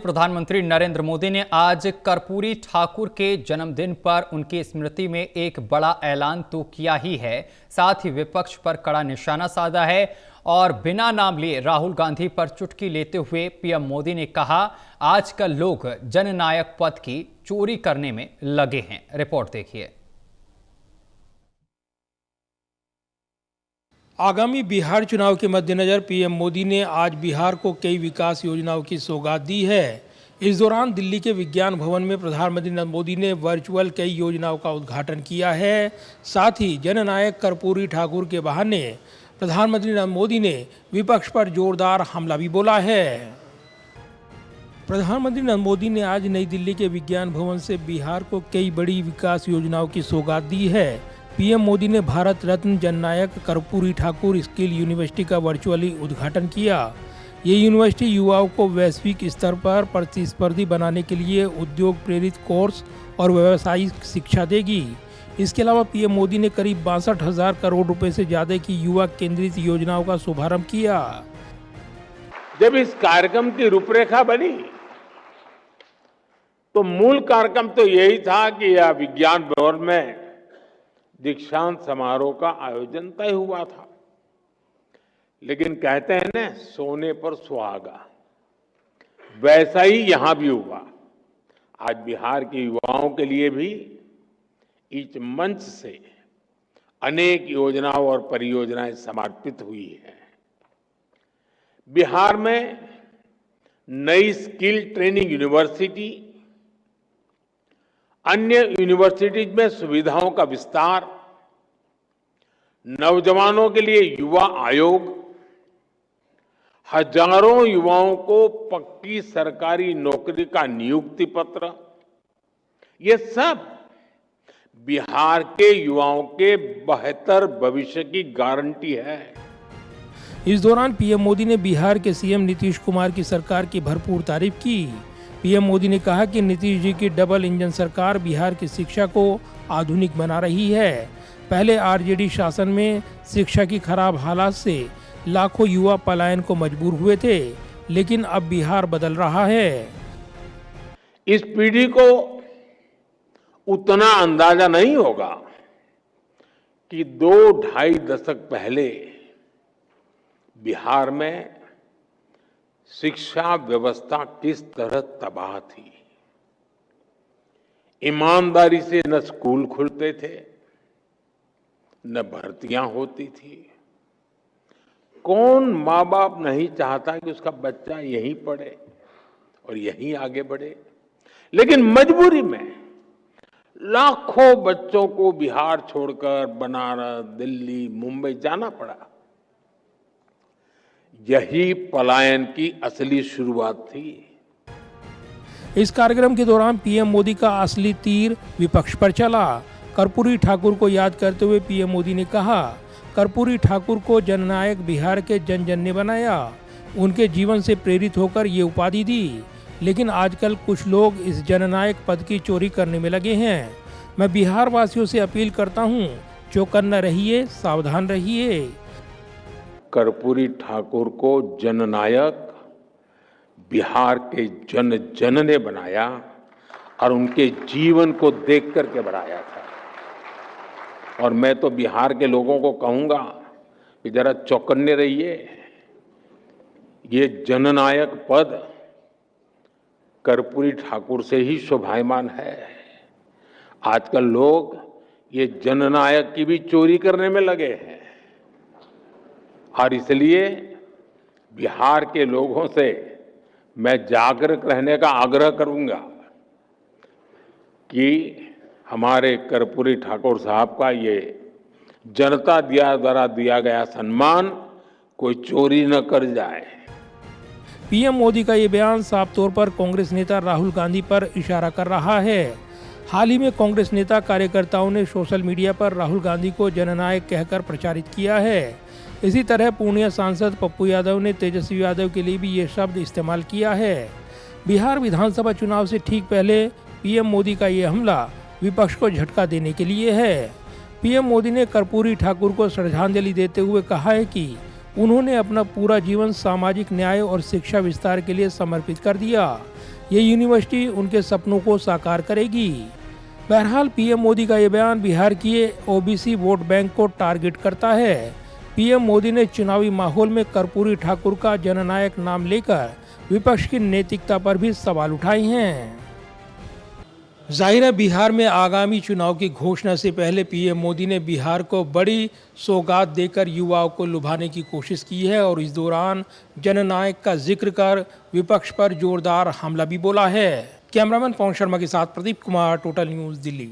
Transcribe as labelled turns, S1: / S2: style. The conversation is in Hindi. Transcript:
S1: प्रधानमंत्री नरेंद्र मोदी ने आज कर्पूरी ठाकुर के जन्मदिन पर उनकी स्मृति में एक बड़ा ऐलान तो किया ही है, साथ ही विपक्ष पर कड़ा निशाना साधा है और बिना नाम लिए राहुल गांधी पर चुटकी लेते हुए पीएम मोदी ने कहा, आजकल लोग जननायक पद की चोरी करने में लगे हैं। रिपोर्ट देखिए।
S2: आगामी बिहार चुनाव के मद्देनजर पीएम मोदी ने आज बिहार को कई विकास योजनाओं की सौगात दी है। इस दौरान दिल्ली के विज्ञान भवन में प्रधानमंत्री नरेंद्र मोदी ने वर्चुअल कई योजनाओं का उद्घाटन किया है। साथ ही जननायक कर्पूरी ठाकुर के बहाने प्रधानमंत्री नरेंद्र मोदी ने विपक्ष पर जोरदार हमला भी बोला है। प्रधानमंत्री नरेंद्र मोदी ने आज नई दिल्ली के विज्ञान भवन से बिहार को कई बड़ी विकास योजनाओं की सौगात दी है। पीएम मोदी ने भारत रत्न जननायक कर्पूरी ठाकुर स्किल यूनिवर्सिटी का वर्चुअली उद्घाटन किया। ये यूनिवर्सिटी युवाओं को वैश्विक स्तर पर प्रतिस्पर्धी बनाने के लिए उद्योग प्रेरित कोर्स और व्यावसायिक शिक्षा देगी। इसके अलावा पीएम मोदी ने करीब 62,000 करोड़ रुपए से ज्यादा की युवा केंद्रित योजनाओं का शुभारंभ किया।
S3: जब इस कार्यक्रम की रूपरेखा बनी तो मूल कार्यक्रम तो यही था कि यह विज्ञान भवन में दीक्षांत समारोह का आयोजन तय हुआ था, लेकिन कहते हैं ना, सोने पर सुहागा, वैसा ही यहां भी हुआ। आज बिहार के युवाओं के लिए भी इस मंच से अनेक योजनाओं और परियोजनाएं समर्पित हुई हैं। बिहार में नई स्किल ट्रेनिंग यूनिवर्सिटी, अन्य यूनिवर्सिटीज में सुविधाओं का विस्तार, नौजवानों के लिए युवा आयोग, हजारों युवाओं को पक्की सरकारी नौकरी का नियुक्ति पत्र, ये सब बिहार के युवाओं के बेहतर भविष्य की गारंटी है।
S2: इस दौरान पीएम मोदी ने बिहार के सीएम नीतीश कुमार की सरकार की भरपूर तारीफ की। पीएम मोदी ने कहा कि नीतीश जी की डबल इंजन सरकार बिहार की शिक्षा को आधुनिक बना रही है। पहले आरजेडी शासन में शिक्षा की खराब हालात से लाखों युवा पलायन को मजबूर हुए थे, लेकिन अब बिहार बदल रहा है।
S3: इस पीढ़ी को उतना अंदाजा नहीं होगा कि 2-2.5 दशक पहले बिहार में शिक्षा व्यवस्था किस तरह तबाह थी। ईमानदारी से न स्कूल खुलते थे, न भर्तियां होती थी। कौन माँ बाप नहीं चाहता कि उसका बच्चा यहीं पढ़े और यहीं आगे बढ़े, लेकिन मजबूरी में लाखों बच्चों को बिहार छोड़कर बनारस, दिल्ली, मुंबई जाना पड़ा। यही पलायन की असली शुरुआत थी।
S2: इस कार्यक्रम के दौरान पीएम मोदी का असली तीर विपक्ष पर चला। कर्पूरी ठाकुर को याद करते हुए पीएम मोदी ने कहा, कर्पूरी ठाकुर को जननायक बिहार के जन जन ने बनाया। उनके जीवन से प्रेरित होकर ये उपाधि दी, लेकिन आजकल कुछ लोग इस जननायक पद की चोरी करने में लगे हैं। मैं बिहार वासियों से अपील करता हूँ, चौकन्ना रहिए, सावधान रहिए।
S3: कर्पूरी ठाकुर को जननायक बिहार के जन जन ने बनाया और उनके जीवन को देख करके बनाया था। और मैं तो बिहार के लोगों को कहूंगा कि जरा चौकन्ने रहिए। ये जननायक पद कर्पूरी ठाकुर से ही शोभायमान है। आजकल लोग ये जननायक की भी चोरी करने में लगे हैं और इसलिए बिहार के लोगों से मैं जागरूक रहने का आग्रह करूंगा कि हमारे कर्पूरी ठाकुर साहब का ये जनता द्वारा दिया गया सम्मान कोई चोरी न कर जाए।
S2: पीएम मोदी का ये बयान साफ तौर पर कांग्रेस नेता राहुल गांधी पर इशारा कर रहा है। हाल ही में कांग्रेस नेता कार्यकर्ताओं ने सोशल मीडिया पर राहुल गांधी को जननायक कहकर प्रचारित किया है। इसी तरह पूर्णिया सांसद पप्पू यादव ने तेजस्वी यादव के लिए भी ये शब्द इस्तेमाल किया है। बिहार विधानसभा चुनाव से ठीक पहले पीएम मोदी का ये हमला विपक्ष को झटका देने के लिए है। पीएम मोदी ने कर्पूरी ठाकुर को श्रद्धांजलि देते हुए कहा है कि उन्होंने अपना पूरा जीवन सामाजिक न्याय और शिक्षा विस्तार के लिए समर्पित कर दिया। ये यूनिवर्सिटी उनके सपनों को साकार करेगी। बहरहाल पीएम मोदी का ये बयान बिहार की ओबीसी वोट बैंक को टारगेट करता है। पीएम मोदी ने चुनावी माहौल में कर्पूरी ठाकुर का जननायक नाम लेकर विपक्ष की नैतिकता पर भी सवाल उठाए हैं। जाहिर है बिहार में आगामी चुनाव की घोषणा से पहले पीएम मोदी ने बिहार को बड़ी सौगात देकर युवाओं को लुभाने की कोशिश की है और इस दौरान जननायक का जिक्र कर विपक्ष पर जोरदार हमला भी बोला है। कैमरामैन पवन शर्मा के साथ प्रदीप कुमार, टोटल न्यूज़, दिल्ली।